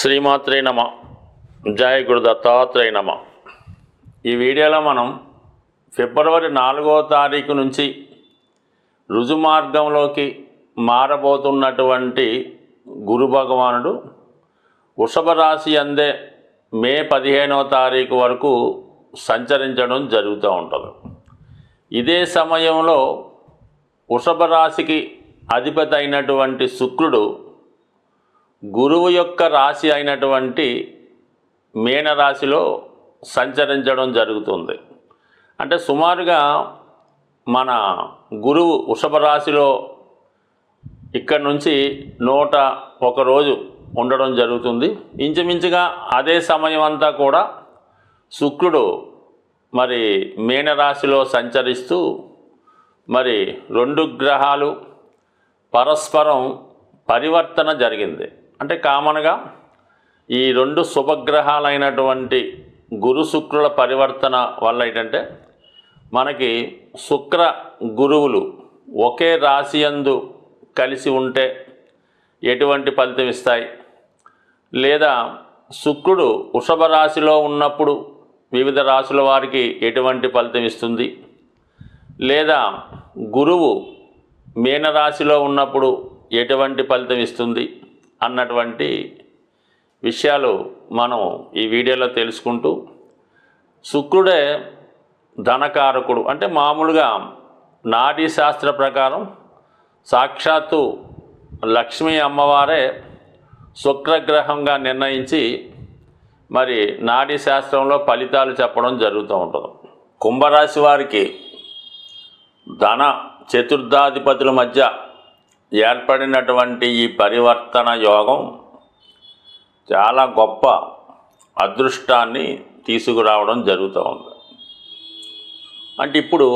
శ్రీమాత్రే నమ. జయ గురు దత్తాత్రేయ నమ. ఈ వీడియోలో మనం ఫిబ్రవరి 4వ తారీఖు నుంచి రుజుమార్గంలోకి మారబోతున్నటువంటి గురు భగవానుడు వృషభ రాశి అందే మే 15వ తారీఖు వరకు సంచరించడం జరుగుతూ ఉంటుంది. ఇదే సమయంలో వృషభ రాశికి అధిపతి అయినటువంటి శుక్రుడు గురువు యొక్క రాశి అయినటువంటి మీనరాశిలో సంచరించడం జరుగుతుంది. అంటే సుమారుగా మన గురువు వృషభ రాశిలో ఇక్కడ నుంచి 101 రోజు ఉండడం జరుగుతుంది. ఇంచుమించుగా అదే సమయం అంతా కూడా శుక్రుడు మరి మీనరాశిలో సంచరిస్తూ మరి 2 గ్రహాలు పరస్పరం పరివర్తన జరిగింది. అంటే కామన్గా ఈ 2 శుభగ్రహాలైనటువంటి గురు శుక్రుల పరివర్తన వల్ల ఏంటంటే మనకి శుక్ర గురువులు ఒకే రాశి యందు కలిసి ఉంటే ఎటువంటి ఫలితం ఇస్తాయి, లేదా శుక్రుడు వృషభ రాశిలో ఉన్నప్పుడు వివిధ రాశుల వారికి ఎటువంటి ఫలితం ఇస్తుంది, లేదా గురువు మీనరాశిలో ఉన్నప్పుడు ఎటువంటి ఫలితం ఇస్తుంది అన్నటువంటి విషయాలు మనం ఈ వీడియోలో తెలుసుకుంటూ, శుక్రుడే ధనకారకుడు. అంటే మామూలుగా నాడీ శాస్త్ర ప్రకారం సాక్షాత్తు లక్ష్మీ అమ్మవారే శుక్రగ్రహంగా నిర్ణయించి మరి నాడీ శాస్త్రంలో ఫలితాలు చెప్పడం జరుగుతూ ఉంటుంది. కుంభరాశి వారికి ధన చతుర్థాధిపతుల మధ్య ఏర్పడినటువంటి ఈ పరివర్తన యోగం చాలా గొప్ప అదృష్టాన్ని తీసుకురావడం జరుగుతూ ఉంది. అంటే ఇప్పుడు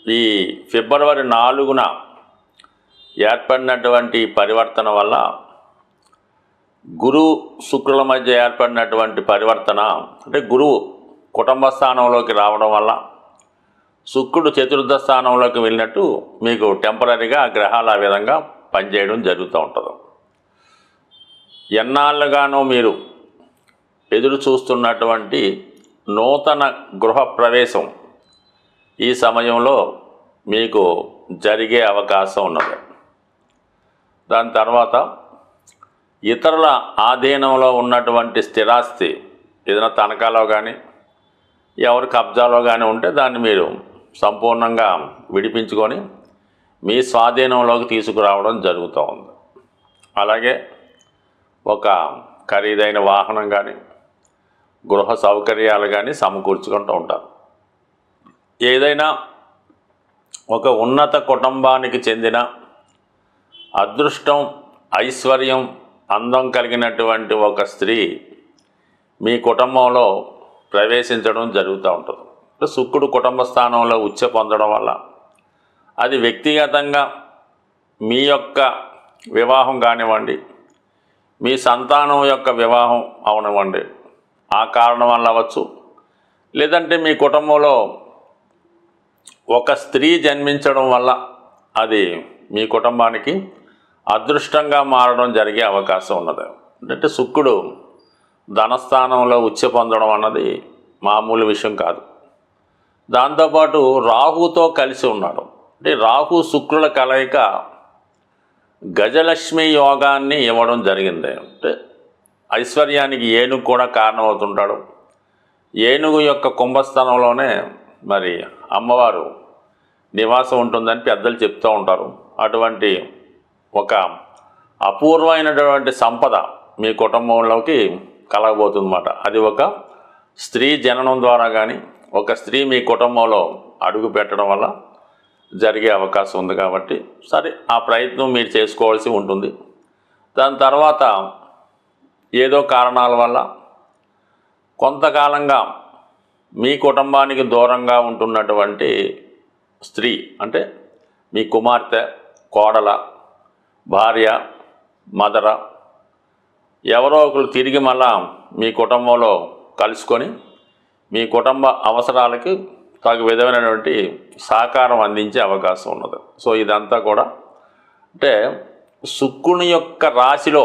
ఈ ఫిబ్రవరి 4న ఏర్పడినటువంటి పరివర్తన వల్ల గురు శుక్రుల మధ్య ఏర్పడినటువంటి పరివర్తన అంటే గురువు కుటుంబ స్థానంలోకి రావడం వల్ల శుక్రుడు చతుర్థ స్థానంలోకి వెళ్ళినట్టు మీకు టెంపరీగా ఆ గ్రహాలు ఆ విధంగా పనిచేయడం జరుగుతూ ఉంటుంది. ఎన్నాళ్ళుగానో మీరు ఎదురు చూస్తున్నటువంటి నూతన గృహ ప్రవేశం ఈ సమయంలో మీకు జరిగే అవకాశం ఉన్నది. దాని తర్వాత ఇతరుల ఆధీనంలో ఉన్నటువంటి స్థిరాస్తి ఏదైనా తనఖాలో కానీ ఎవరి కబ్జాలో కానీ ఉంటే దాన్ని మీరు సంపూర్ణంగా విడిపించుకొని మీ స్వాధీనంలోకి తీసుకురావడం జరుగుతూ ఉంది. అలాగే ఒక ఖరీదైన వాహనం కానీ గృహ సౌకర్యాలు కానీ సమకూర్చుకుంటూ ఉంటారు. ఏదైనా ఒక ఉన్నత కుటుంబానికి చెందిన అదృష్టం, ఐశ్వర్యం, అందం కలిగినటువంటి ఒక స్త్రీ మీ కుటుంబంలో ప్రవేశించడం జరుగుతూ ఉంటుంది. శుక్రుడు కుటుంబ స్థానంలో ఉచ్చ పొందడం వల్ల అది వ్యక్తిగతంగా మీ యొక్క వివాహం కానివ్వండి, మీ సంతానం యొక్క వివాహం అవనివ్వండి, ఆ కారణం వల్ల అవ్వచ్చు, లేదంటే మీ కుటుంబంలో ఒక స్త్రీ జన్మించడం వల్ల అది మీ కుటుంబానికి అదృష్టంగా మారడం జరిగే అవకాశం ఉన్నది. అంటే శుక్రుడు ధనస్థానంలో ఉచ్చ పొందడం అన్నది మామూలు విషయం కాదు. దాంతోపాటు రాహుతో కలిసి ఉన్నాడు. అంటే రాహు శుక్రుల కలయిక గజలక్ష్మి యోగాన్ని ఇవ్వడం జరిగింది. అంటే ఐశ్వర్యానికి ఏనుగు కూడా కారణమవుతుంటాడు. ఏనుగు యొక్క కుంభస్థానంలోనే మరి అమ్మవారు నివాసం ఉంటుందని పెద్దలు చెప్తూ ఉంటారు. అటువంటి ఒక అపూర్వమైనటువంటి సంపద మీ కుటుంబంలోకి కలగబోతుందన్నమాట. అది ఒక స్త్రీ జననం ద్వారా కానీ ఒక స్త్రీ మీ కుటుంబంలో అడుగు పెట్టడం వల్ల జరిగే అవకాశం ఉంది. కాబట్టి సరే, ఆ ప్రయత్నం మీరు చేసుకోవాల్సి ఉంటుంది. దాని తర్వాత ఏదో కారణాల వల్ల కొంతకాలంగా మీ కుటుంబానికి దూరంగా ఉంటున్నటువంటి స్త్రీ అంటే మీ కుమార్తె, కోడల, భార్య, మదర ఎవరో ఒకరు తిరిగి మళ్ళా మీ కుటుంబంలో కలుసుకొని మీ కుటుంబ అవసరాలకి తగు విధమైనటువంటి సహకారం అందించే అవకాశం ఉన్నది. సో ఇదంతా కూడా అంటే శుక్రుని యొక్క రాశిలో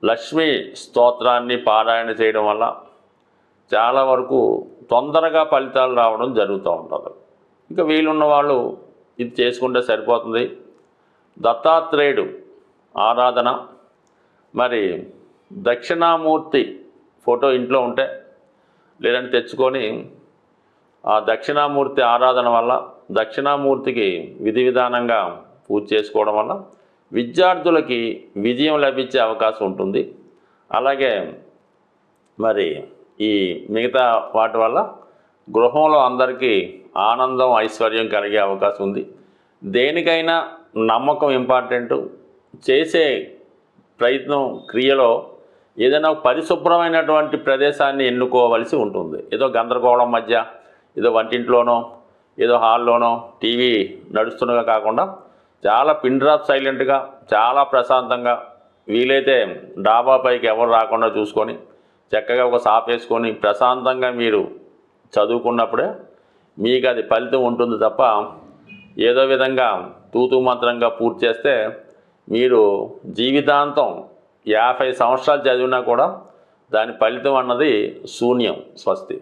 లక్ష్మీ స్తోత్రాన్ని పారాయణ చేయడం వల్ల చాలా వరకు తొందరగా ఫలితాలు రావడం జరుగుతూ ఉంటుంది. ఇంకా వీలున్న వాళ్ళు ఇది చేసుకుంటే సరిపోతుంది. దత్తాత్రేయుడు ఆరాధన, మరి దక్షిణామూర్తి ఫోటో ఇంట్లో ఉంటే లేదంటే తెచ్చుకొని ఆ దక్షిణామూర్తి ఆరాధన వల్ల, దక్షిణామూర్తికి విధి విధానంగా పూజ చేసుకోవడం వల్ల విద్యార్థులకి విజయం లభించే అవకాశం ఉంటుంది. అలాగే మరి ఈ మిగతా వాటి వల్ల గృహంలో అందరికీ ఆనందం, ఐశ్వర్యం కలిగే అవకాశం ఉంది. దేనికైనా నమ్మకం ఇంపార్టెంటు. చేసే ప్రయత్నం, క్రియలో ఏదైనా పరిశుభ్రమైనటువంటి ప్రదేశాన్ని ఎన్నుకోవలసి ఉంటుంది. ఏదో గందరగోళం మధ్య, ఏదో వంటింట్లోనో, ఏదో హాల్లోనో టీవీ నడుస్తుండగా కాకుండా చాలా పిన్ డ్రాప్ సైలెంట్గా, చాలా ప్రశాంతంగా, వీలైతే డాబా పైకి ఎవరు రాకుండా చూసుకొని చక్కగా ఒక సాప్ వేసుకొని ప్రశాంతంగా మీరు చదువుకున్నప్పుడే మీకు అది ఫలితం ఉంటుంది తప్ప ఏదో విధంగా తూతూ మంత్రంగా పూర్తి చేస్తే మీరు జీవితాంతం 50 సంవత్సరాలు చదివినా కూడా దాని ఫలితం అన్నది శూన్యం. స్వస్తి.